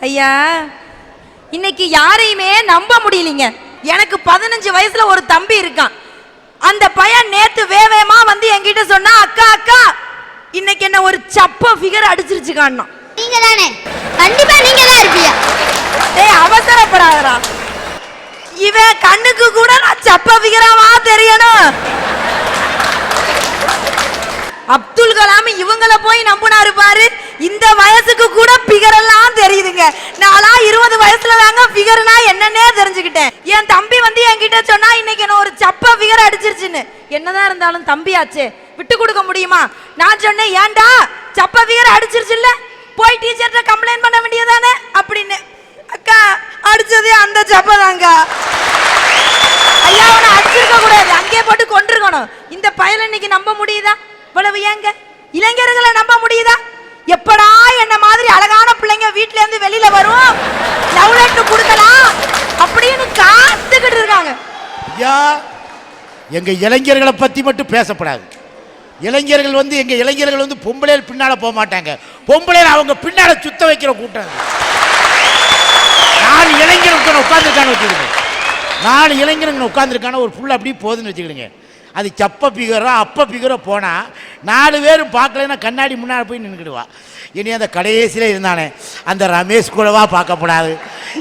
ஐயா, இன்னைக்கு யாரையுமே நம்ப முடியலீங்க. எனக்கு 15 வயசுல ஒரு தம்பி இருக்கான். அந்த பையன் நேத்து வேவேமா வந்து என்கிட்ட சொன்னா, அக்கா அக்கா இன்னைக்கு என்ன ஒரு சப்ப ஃபிகர் அடிச்சிருச்சு காணோம். நீங்க தானே? கண்டிப்பா நீங்க தான் இருப்பீங்க. டேய் அவசரப்படாதடா. இவன் கண்ணுக்கு கூட நான் சப்ப ஃபிகராவா தெரியணும். அப்துல் கலாம் இவங்கள போய் நம்பினாரு பாரு. இந்த வயசுக்கு கூட ஃபிகர் எல்லாம் தெரியுதுங்க. நாளா 20 வயசுல தாங்க ஃபிகர்னா என்னன்னே தெரிஞ்சுக்கிட்டேன். என் தம்பி வந்து என்கிட்ட சொன்னா இன்னைக்கு என்ன ஒரு சப்ப ஃபிகர் அடிச்சிருச்சுன்னு. என்னதான் இருந்தாலும் தம்பியாச்சே, விட்டு கொடுக்க முடியுமா? நான் சொன்னேன், ஏன்டா சப்ப ஃபிகர் அடிச்சிருச்சுல்ல, போய் டீச்சர்கிட்ட கம்ப்ளைண்ட் பண்ண வேண்டியதானே அப்படின்னு. அக்கா அடிச்சதே அந்த சப்ப தாங்க. ஐயா அவனை அடிச்சிருக்க கூடாது, அங்கே போட்டு கொண்டிருக்கணும். இந்த பயலை இன்னைக்கு நம்ப முடியுதா? இவ்வளவு ஏங்க இளைஞர்களை நம்ப முடியுதா? எப்படா என்ன மாதிரி அழகான பிள்ளைங்க வீட்ல இருந்து வெளியில வரும், லவ் லெட்டர் கொடுக்கலாம் அப்படின்னு காத்துக்கிட்டு இருக்காங்க. ஐயா, எங்க இளைஞர்களை பத்தி மட்டும் பேசப்படாது. இளைஞர்கள் வந்து எங்க இளைஞர்கள் வந்து பொம்பளைகள் பின்னால போக மாட்டாங்க. பொம்பளைகள் அவங்க பின்னால சுத்த வைக்கிற கூட்டம். நான் இளைஞர்கள் உட்கார்ந்துருக்கான்னு வச்சுக்கிடுங்க. நான் இளைஞர்கள் உட்கார்ந்துருக்கான ஒரு புள்ள அப்படியே போகுதுன்னு வச்சுக்கிடுங்க. அது சப்ப பிகரோ அப்ப பிகரோ போனால் 4 பேரும் பார்க்கலன்னா கண்ணாடி முன்னாடி போய் நின்றுக்கிடுவா. இனி அந்த கடைசியில் இருந்தானே அந்த ரமேஷ் கூடவா பார்க்கப்படாது,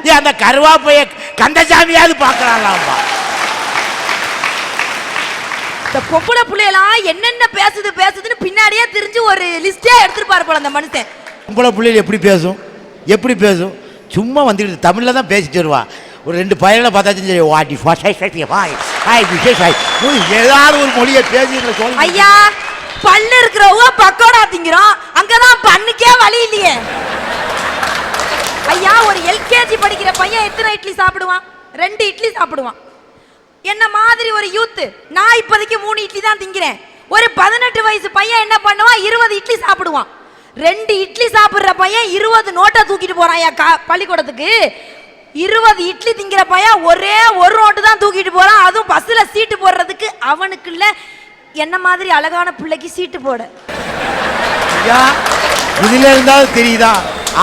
ஏன் அந்த கருவாப்பைய கந்தசாமியாவது பார்க்கலாம்ப்பா. இந்த பொம்பளை பிள்ளையெல்லாம் என்னென்ன பேசுதுன்னு பின்னாடியே தெரிஞ்சு ஒரு லிஸ்டே எடுத்துருப்பாரு போல அந்த மனுஷன். பொம்பளை பிள்ளைகள் எப்படி பேசும்? சும்மா வந்துக்கிட்டு தமிழில் தான் பேசிட்டு வருவா. ஒரு 2 பயிர்களை பார்த்தாச்சும் சரி, வாட்டி ஏதாவது ஒரு மொழியை பேசி. ஐயா, பல்லு இருக்கிறவங்க பக்கோடா திங்கிறோம், அங்கதான் பண்ணுக்கே வழி இல்லையே. ஐயா, ஒரு எல்கேஜி படிக்கிற பையன் எத்தனை இட்லி சாப்பிடுவான்? 2 இட்லி சாப்பிடுவான். என்ன மாதிரி ஒரு யூத்து, நான் இப்போதைக்கு 3 இட்லி தான் திங்கிறேன். ஒரு 18 வயசு பையன் என்ன பண்ணுவான்? 20 இட்லி சாப்பிடுவான். 2 இட்லி சாப்பிடுற பையன் 20 நோட்டை தூக்கிட்டு போறான் பள்ளிக்கூடத்துக்கு. 20 இட்லி திங்கிற பையன் ஒரே ஒரு நோட்டு தான் தூக்கிட்டு போறான், அதுவும் பஸ்ல சீட்டு போடுறதுக்கு. அவனுக்கு இல்ல என்ன மாதிரி அழகான பிள்ளைக்கு சீட்டு போட. இதுல இருந்தாலும் தெரியுதா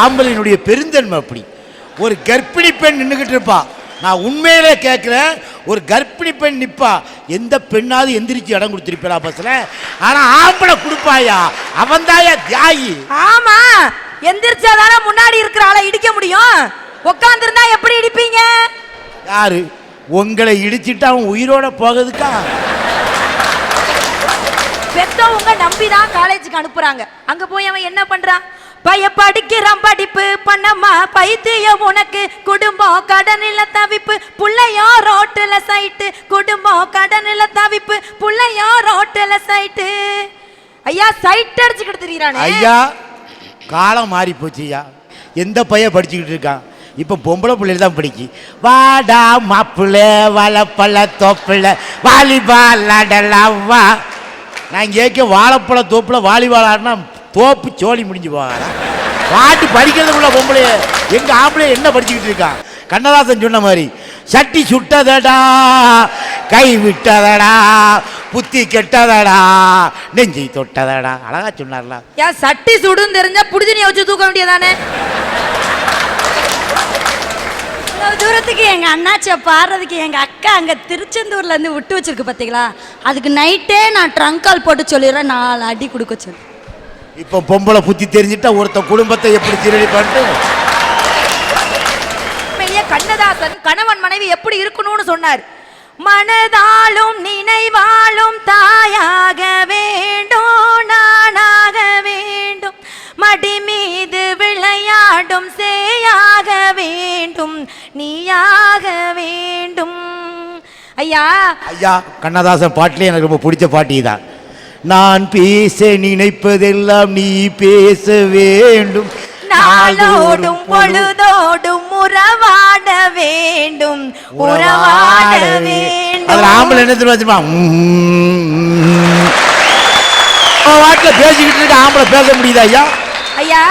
ஆம்பளையினுடைய பெருந்தன்மை? அப்படி ஒரு கர்ப்பிணி பெண் நின்றுகிட்டு இருப்பா. நான் உண்மையிலே கேட்கிறேன், ஒரு கர்ப்பிணி பெண் நிப்பா, எந்த பெண்ணாவது எந்திரிச்சு இடம் கொடுத்திருப்பா பஸ்ல? ஆனா ஆம்பளை கொடுப்பாயா, அவன் தாயா தியாகி. ஆமா, எந்திரிச்சாதானே முன்னாடி இருக்கிற ஆளை இடிக்க முடியும். உட்கார்ந்து இருந்தா எப்படி இடிப்பீங்க? யாரு உங்களை இடிச்சிட்டு அவன் உயிரோட போகிறதுக்கா? பெத்தவங்க நம்பிதான் காலேஜுக்கு அனுப்புறாங்க. அங்க போய் அவன் என்ன பண்றான்? படிக்கிறான், படிப்பு பண்ணம்மா பைத்தியம் உனக்கு, குடும்பம் கடனில தவிப்பு, புள்ளையோ ரோட்டுல சைட்டு, குடும்பம் கடனில தவிப்பு, புள்ளையோ ரோட்டுல சைட்டு. ஐயா, சைட் அடிச்சுக்கிட்டு தெரியுறானே. ஐயா, காலம் மாறி போச்சு ஐயா. எந்த பையன் படிச்சுக்கிட்டு இருக்கான்? இப்போ பொம்பளை பிள்ளைகள் தான் படிக்கி. வாடா மாப்பிள்ள வாழைப்பழ தோப்பில் வாலிபால் ஆடலாம் வா. நான் கேட்க வாழைப்பழ தோப்பில் வாலிபால் ஆடினா தோப்பு சோழி முடிஞ்சு போகாதா? பாட்டு படிக்கிறதுக்குள்ள பொம்பளைய எங்கள் ஆம்பளை என்ன படிச்சுக்கிட்டு இருக்கான்? கண்ணதாசன் சொன்ன மாதிரி, சட்டி சுட்டதடா கை விட்டதடா புத்தி கெட்டதடா நெஞ்சை தொட்டதடா. அழகா சொன்னார்ல. ஏன் சட்டி சுடுன்னு தெரிஞ்சா புடிச்சு வச்சு தூக்க வேண்டியதானே? தூரத்துக்கு எங்க அண்ணாச்சியை பாடுறதுக்கு எங்க அக்கா அங்க திருச்செந்தூர்ல இருந்து விட்டு வச்சிருக்கு பாத்தீங்களா? அதுக்கு நைட்டே நான் ட்ரங்க் கால் போட்டு சொல்லிடுறேன், 4 அடி கொடுக்க சொல்லி. இப்போ பொம்பளை புத்தி தெரிஞ்சுட்டா ஒருத்த குடும்பத்தை எப்படி திருடி பண்ணிட்டு. கண்ணதாசன் கணவன் மனைவி எப்படி இருக்கணும்னு சொன்னார். மனதாலும் நினைவாலும் தாயாக வேண்டும், நானாக வேண்டும், மடி மீது விளையாடும் சேயாக வேண்டும், நீயாக வேண்டும். ஐயா, கண்ணதாசன் பாட்டிலே எனக்கு ரொம்ப பிடிச்ச பாட்டி தான். நான் பேச நினைப்பதெல்லாம் நீ பேச வேண்டும், நாளோடும் பொழுதோடும் உறவாட வேண்டும், உறவாட வேண்டும். ஆம்பளை என்ன தெரியுமா? வாட்டில் பேசிக்கிட்டு இருக்க ஆம்பளை பேச முடியுதா ஐயா? ஐயா,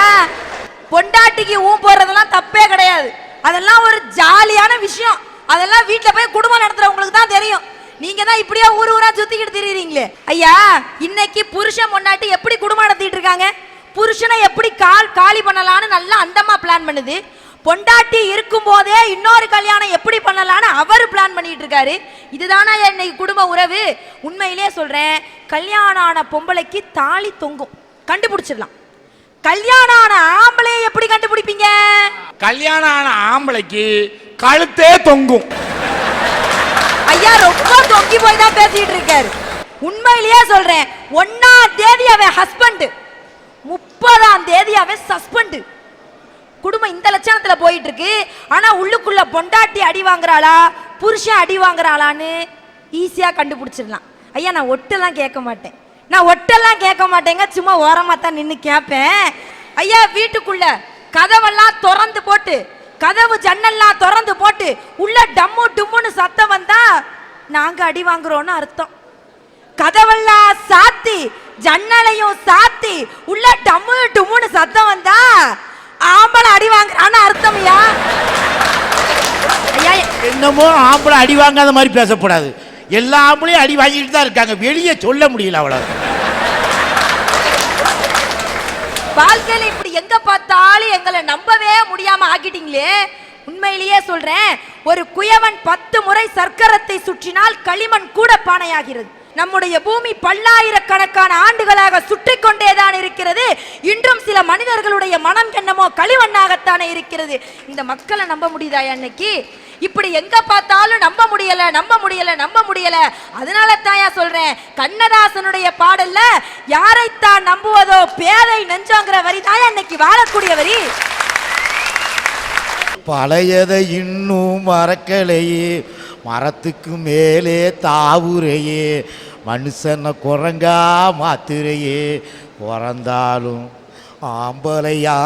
பொண்டாட்டிக்கு போடுறதெல்லாம் தப்பே கிடையாது. அதெல்லாம் ஒரு ஜாலியான விஷயம். அதெல்லாம் வீட்டில் போய் குடும்பம் நடத்துறவங்களுக்கு தான் தெரியும். நீங்க தான் இப்படியே ஊரா சுத்திக்கிட்டு திரியுறீங்களே. ஐயா, இன்னைக்கு புருஷன் பொண்டாட்டி எப்படி குடும்பம் நடத்திட்டு இருக்காங்க? புருஷனை எப்படி காலி பண்ணலான்னு நல்லா அந்தமா பிளான் பண்ணுது. பொண்டாட்டி இருக்கும் போதே இன்னொரு கல்யாணம் எப்படி பண்ணலான்னு அவர் பிளான் பண்ணிட்டு இருக்காரு. இதுதானா இன்னைக்கு குடும்ப உறவு? உண்மையிலேயே சொல்றேன், கல்யாணம் ஆன பொம்பளைக்கு தாலி தொங்கும், கண்டுபிடிச்சிடலாம். கல்யாணம் ஆன ஆம்பளையை எப்படி கண்டுபிடிப்பீங்க? கல்யாணம் ஆன ஆம்பளைக்கு கழுத்தே தொங்கும். ஐயா ரொம்ப தொங்கி போய் தான் பேசிட்டு இருக்காரு. உண்மையிலேயே சொல்றேன், 1ஆம் தேதி அவன் ஹஸ்பண்ட், 30ஆம் தேதி அவன் சஸ்பெண்ட். குடும்பம் இந்த லட்சணத்துல போயிட்டு இருக்கு. ஆனா உள்ளுக்குள்ள பொண்டாட்டி அடி வாங்குறாளா புருஷன் அடி வாங்குறாளான்னு ஈஸியா கண்டுபிடிச்சிடலாம். ஐயா நான் ஒட்டெல்லாம் கேட்க மாட்டேங்க, சும்மா ஓரமா தான் நின்று கேட்பேன். ஐயா வீட்டுக்குள்ள கதவெல்லாம் திறந்து போட்டு, கதவு ஜன்னல்லாம் திறந்து போட்டு உள்ள டம்மு டும்முன்னு சத்தம் வந்தா நாங்க அடி வாங்குறோம்னு அர்த்தம். கதவெல்லாம் சாத்தி ஜன்னலையும் சாத்தி உள்ள டம்மு டும்முன்னு சத்தம் வந்தா ஆம்பளை அடி வாங்குறான்னு அர்த்தம்யா. ஐயா என்னமோ ஆம்பளை அடி வாங்காத மாதிரி பேசக்கூடாது. எல்லா ஆம்பளையும் அடி வாங்கிட்டு தான் இருக்காங்க, வெளியே சொல்ல முடியல. அவ்வளவு வாழ்க்கையில இப்படி எங்க பார்த்தாலும் எங்களை நம்பவே முடியாம ஆக்கிட்டீங்களே. உண்மையிலேயே சொல்றேன், ஒரு குயவன் 10 முறை சர்க்கரத்தை சுற்றினால் களிமண் கூட பானையாகிறது. நம்முடைய பூமி பல்லாயிரக்கணக்கான ஆண்டுகளாக சுற்றி கொண்டேதான் இருக்கிறது. இன்றும் சில மனிதர்களுடைய மனம் என்னமோ களிமண்ணாகத்தானே இருக்கிறது. இந்த மக்களை நம்ப முடியுதா? அன்னைக்கு இப்படி எங்க பார்த்தாலும் நம்ப முடியல. அதனால தாயா சொல்றேன், கண்ணதாசனுடைய பாடல்ல யாரைத்தான் நம்புவதோ பேதை நெஞ்சோங்கிற வரி தாயா இன்னைக்கு வாழக்கூடிய வரி. பழையதை இன்னும் மறக்கலையே, மரத்துக்கு மேலே தாவுரையே, மனுஷனை குரங்கா மாத்துறையே, பிறந்தாலும் ஆம்பளையா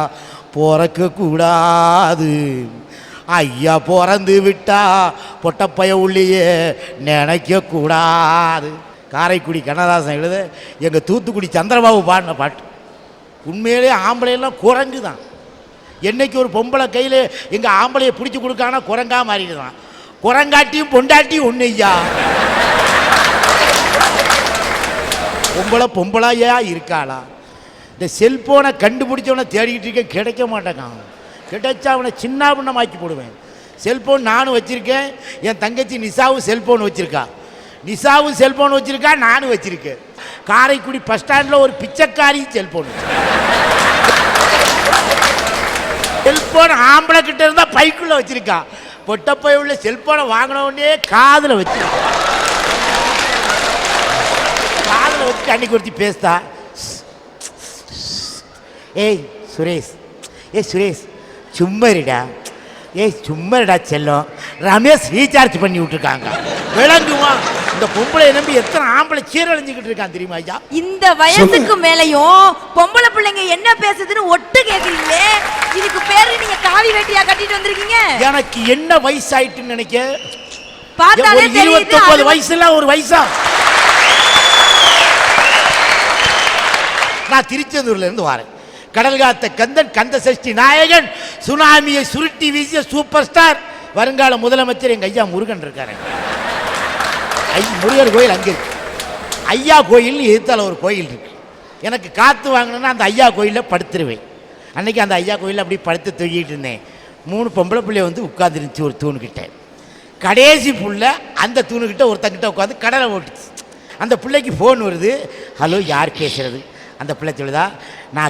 பிறக்க கூடாது. ஐயா பிறந்து விட்டா பொட்டப்பைய உள்ளேயே நினைக்க கூடாது. காரைக்குடி கண்ணதாசன் எழுத எங்கள் தூத்துக்குடி சந்திரபாபு பாடின பாட்டு. உண்மையிலே ஆம்பளையெல்லாம் குரங்கு தான். என்னைக்கு ஒரு பொம்பளை கையில் எங்கள் ஆம்பளையை பிடிச்சி கொடுக்கானா குரங்கா மாறிடுதான். குரங்காட்டியும் பொண்டாட்டியும் ஒன்று ஐயா. பொம்பளையா இருக்காளா? இந்த செல்போனை கண்டுபிடிச்சவனை தேடிக்கிட்டு இருக்கேன், கிடைக்க மாட்டேங்கான். கிடைச்சா அவனை சின்ன பின்னமாக்கி போடுவேன். செல்போன் நானும் வச்சுருக்கேன், என் தங்கச்சி நிசாவும் செல்போன் வச்சுருக்கா. நிசாவும் செல்போன் வச்சுருக்கா, நானும் வச்சுருக்கேன். காரைக்குடி பஸ் ஸ்டாண்டில் ஒரு பிச்சைக்காரி செல்போன். செல்போன் ஆம்பளை கிட்ட இருந்தால் பைக்குள்ளே வச்சுருக்கா. பொட்டப்பை உள்ள செல்போனை வாங்கின உடனே காதில் வச்சு அன்னைக்கு ஒருத்தி பேசுதா, ஏய் சுரேஷ் சும்மரிடா, சும்மரிடா செல்லம், ரமேஷ் ரீசார்ஜ் பண்ணி விட்டுருக்காங்க. விளங்குமா? இந்த பொம்பளை நம்பி எத்தனை ஆம்பளை சீரழிஞ்சுக்கிட்டு இருக்கான் தெரியுமா ஐயா? இந்த வயசுக்கு மேலையும் பொம்பளை பிள்ளைங்க என்ன பேசுதுன்னு ஒட்டு கேட்குறீங்களே, இதுக்கு பேரு நீங்க காவி வேட்டியா கட்டிட்டு வந்திருக்கீங்க? எனக்கு என்ன வயசாயிட்டுன்னு நினைக்க? பார்த்தாலே தெரியுது. 29 வயசுல ஒரு வயசா? நான் திருச்செந்தூர்ல இருந்து வரேன். கடல் காத்த கந்தன், கந்த சஷ்டி நாயகன், சுனாமியை சுருட்டி வீசிய சூப்பர் ஸ்டார், வருங்கால முதலமைச்சர் எங்க ஐயா முருகன் இருக்காரு. முருகர் கோயில் அங்கே இருக்கு. ஐயா கோயில் எதிர்த்தால ஒரு கோயில் இருக்கு. எனக்கு காற்று வாங்கணுன்னா அந்த ஐயா கோயிலில் படுத்துருவேன். அன்னைக்கு அந்த ஐயா கோயிலில் அப்படி படுத்து தூக்கிட்டு இருந்தேன். 3 பொம்பளை பிள்ளைய வந்து உட்காந்துருந்துச்சு ஒரு தூணுக்கிட்ட. கடைசி புள்ள அந்த தூணுக்கிட்ட ஒருத்தங்கிட்ட உட்காந்து கடலை ஓட்டுச்சு. அந்த பிள்ளைக்கு ஃபோன் வருது. ஹலோ, யார் பேசுகிறது? அந்த பிள்ளை சொல்லுதா, நான்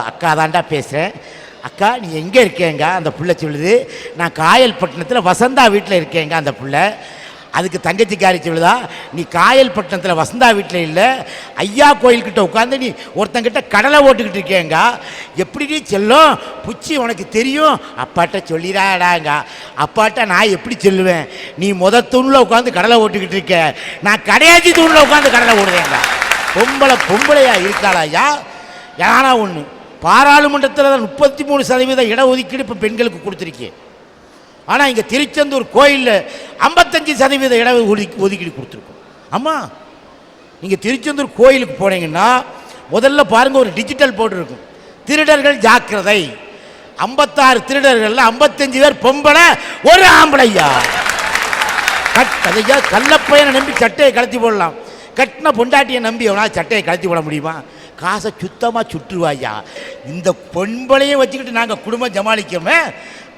அக்கா தாண்டா பேசுகிறேன். அக்கா நீ எங்கே இருக்கேங்க? அந்த பிள்ளை சொல்லுது, நான் காயல்பட்டினத்தில் வசந்தா வீட்டில் இருக்கேங்க. அந்த பிள்ளை அதுக்கு தங்கச்சிக்காரி சொல்லுதா, நீ காயல்பட்டினத்தில் வசந்தா வீட்டில் இல்லை, ஐயா கோயில்கிட்ட உட்காந்து நீ ஒருத்தங்கிட்ட கடலை ஓட்டுக்கிட்டு இருக்கேங்க. எப்படி நீ செல்லும் புச்சி உனக்கு தெரியும்? அப்பாட்ட சொல்லிடாடாங்க. அப்பாட்ட நான் எப்படி சொல்லுவேன்? நீ தூணில் உட்காந்து கடலை ஓட்டுக்கிட்டு இருக்க, நான் கடையாச்சி தூணில் உட்காந்து கடலை ஓடுவேங்க. பொம்பளையா இருக்காளா ஐயா? யானா ஒன்று, பாராளுமன்றத்தில் 33% இடஒதுக்கீடு இப்போ பெண்களுக்கு கொடுத்துருக்கேன். ஆனால் இங்கே திருச்செந்தூர் கோயிலில் 55% இட ஒதுக்கீடு கொடுத்துருக்கோம். ஆமாம், நீங்கள் திருச்செந்தூர் கோயிலுக்கு போனீங்கன்னா முதல்ல பாருங்கள், ஒரு டிஜிட்டல் போர்டு இருக்கும், திருடர்கள் ஜாக்கிரதை. 56 திருடர்கள் 55 பேர் பொம்பளை, ஒரு ஆம்பளையா. அதையா கள்ளப்பையனை நம்பி சட்டையை கலத்தி போடலாம், கட்டின பொண்டாட்டியை நம்பி எவனா சட்டையை கலத்தி போட முடியுமா? காசை சுத்தமாக சுற்றுவாயா. இந்த பொம்பளையும் வச்சுக்கிட்டு நாங்கள் குடும்பம் சமாளிக்கோமே.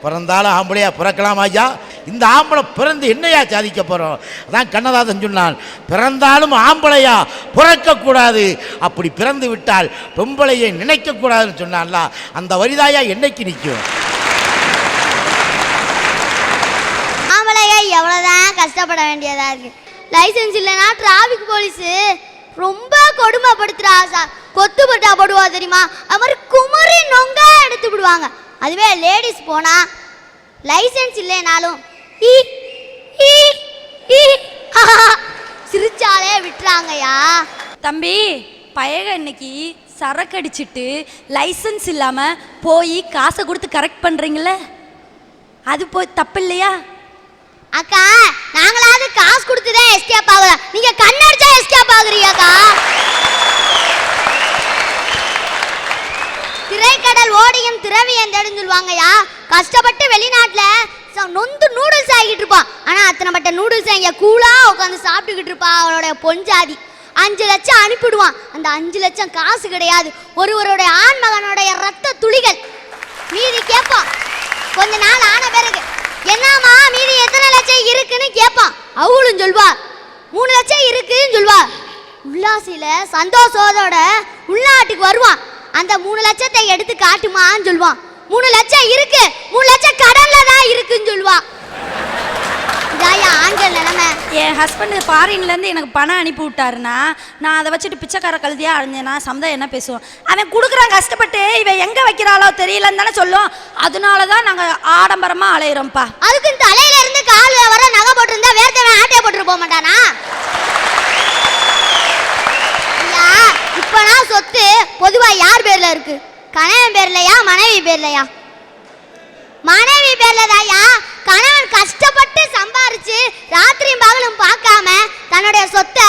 பிறந்தாலும் ஆம்பளையா பிறக்கலாம் ஐயா. இந்த ஆம்பளை பிறந்து என்னையா சாதிக்க போகிறோம்? அதான் கண்ணதாசன் சொன்னான், பிறந்தாலும் ஆம்பளையா பிறக்கக்கூடாது, அப்படி பிறந்து விட்டால் பொம்பளையை நினைக்கக்கூடாதுன்னு சொன்னான்ல, அந்த வரிதாயா என்னைக்கு நிற்கும்? ஆம்பளையா எவ்வளோதான் கஷ்டப்பட வேண்டியதா இருக்கு. லைசன்ஸ் இல்லைன்னா டிராஃபிக் போலீஸ் ரொம்ப கொடுமைப்படுத்துறா சார். கொத்து பட்டா போடுவா தெரியுமா, அது மாதிரி குமரி நொங்க எடுத்து விடுவாங்க. அதுவே லேடிஸ் போனா லைசன்ஸ் இல்லைனாலும் சிரிச்சாலே விட்டுறாங்கய்யா. தம்பி பயக இன்னைக்கு சரக்கு அடிச்சிட்டு லைசன்ஸ் இல்லாம போய் காசை கொடுத்து கரெக்ட் பண்றீங்களே, அது போய் தப்பு இல்லையா? அக்கா நாங்களாவது காசு கொடுத்துதான் எஸ்கேப் ஆகல, நீங்க கண்ணடிச்சா எஸ்கேப் ஆகுறீங்கக்கா. திரைக்கடல் ஓடியும் திரவியம் தேடுன்னு சொல்லுவாங்கய்யா. கஷ்டப்பட்டு வெளிநாட்டில் நொந்து நூடுல்ஸ் ஆகிட்டு இருப்பான், ஆனால் அத்தனை பட்ட நூடுல்ஸ் இங்கே கூலாக உட்காந்து சாப்பிட்டுக்கிட்டு இருப்பா அவளோட பொஞ்சாதி. 5 லட்சம் அனுப்பிடுவான். அந்த 5 லட்சம் காசு கிடையாது, ஒருவருடைய ஆண் மகனுடைய ரத்த துளிகள். மீதி கேட்பான் கொஞ்ச நாள் ஆன பிறகு, என்னம்மா மீதி எத்தனை லட்சம் இருக்குன்னு கேட்பான். அவளும் சொல்வா 3 லட்சம் இருக்குன்னு சொல்வா. உல்லாசில சந்தோஷத்தோட உள்நாட்டுக்கு வருவான். அந்த 3 லட்சத்தை எடுத்து காட்டுமான்னு சொல்லுவான். 3 லட்சம் இருக்கு, 3 லட்சம் கடன்ல தான் இருக்குன்னு சொல்லுவான். இதாயா ஆண்கள் நிலைமை. என் ஹஸ்பண்ட் ஃபாரின்லேருந்து எனக்கு பணம் அனுப்பி விட்டாருன்னா நான் அதை வச்சுட்டு பிச்சைக்கார கழுதியாக அழிஞ்சேன்னா சமுதாயம் என்ன பேசுவோம்? அவன் கொடுக்குறான் கஷ்டப்பட்டு, இவன் எங்கே வைக்கிறாளோ தெரியலன்னு தானே சொல்லும். அதனால தான் நாங்கள் ஆடம்பரமாக அலையிறோம்ப்பா. அதுக்கு தலையில இருந்து கால் வர நகை போட்டிருந்தா வேர்த்தவன் ஆட்டையை போட்டு போக மாட்டானா? இப்பனா சொத்து பொதுவா யார் பேர்ல இருக்கு? கணவன் பேர்லயா மனைவி பேர்லயா? மனைவி பேர்ல தாயா. கணவன் கஷ்டப்பட்டு சம்பாரிச்சு ராத்திரியும் பகலும் பார்க்காம தன்னுடைய சொத்தை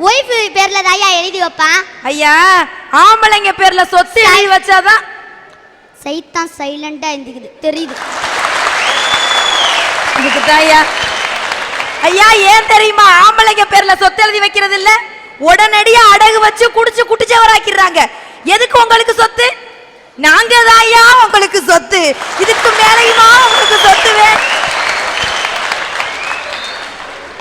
ஒய்ஃப் பேர்ல தாயா எழுதி வைப்பான். ஐயா ஆம்பளைங்க பேர்ல சொத்து எழுதி வச்சாதான் சைத்தான் சைலண்டா இருந்துக்குது தெரியுது. இதுக்கு தாயா ஐயா ஏன் தெரியுமா ஆம்பளைங்க பேர்ல சொத்து எழுதி வைக்கிறது இல்ல? உடனடியா அடகு வச்சு குடிச்சு குட்டிச்சவராக்கிறாங்க. எதுக்கு உங்களுக்கு சொத்து? நாங்க தாயா உங்களுக்கு சொத்து, இதுக்கு மேலையுமா உங்களுக்கு சொத்து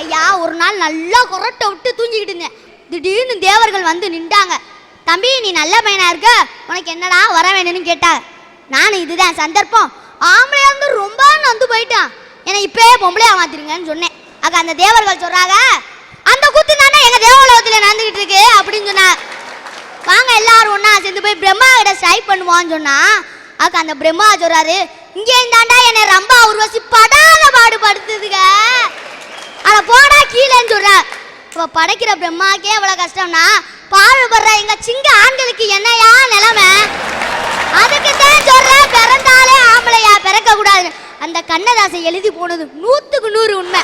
ஐயா ஒரு நாள் நல்லா கொரட்டை விட்டு தூங்கிக்கிட்டு இருந்தேன். திடீர்னு தேவர்கள் வந்து நின்றாங்க. தம்பி நீ நல்ல பையனா இருக்க, உனக்கு என்னடா வர வேணும்னு கேட்டாங்க. நானும் இதுதான் சந்தர்ப்பம், ஆம்பளையா இருந்து ரொம்ப நொந்து போயிட்டான், என்னை இப்பயே பொம்பளையா மாத்திருங்கன்னு சொன்னேன். அக்கா அந்த தேவர்கள் சொல்றாங்க, அந்த குத்து தானே எங்க தேவலோகத்தில் நடந்துகிட்டு இருக்கு அப்படின்னு சொன்னா, வாங்க எல்லாரும் ஒன்னா சேர்ந்து போய் பிரம்மா கிட்ட ஸ்ட்ரைக் பண்ணுவான்னு சொன்னா, அக்கா அந்த பிரம்மா சொல்றாரு, இங்கே இருந்தாண்டா என்னை ரொம்ப உருவசி படாத பாடுபடுத்துதுங்க, அதை போடா கீழேன்னு சொல்ற. இப்போ படைக்கிற பிரம்மாக்கே அவ்வளவு கஷ்டம்னா பாடுபடுற எங்க சிங்க ஆண்களுக்கு என்னையா நிலைமை? அதுக்கு தான் சொல்ற பிறந்தாலே ஆம்பளையா பிறக்க கூடாது. அந்த கண்ணதாசை எழுதி போனது 100க்கு 100 உண்மை.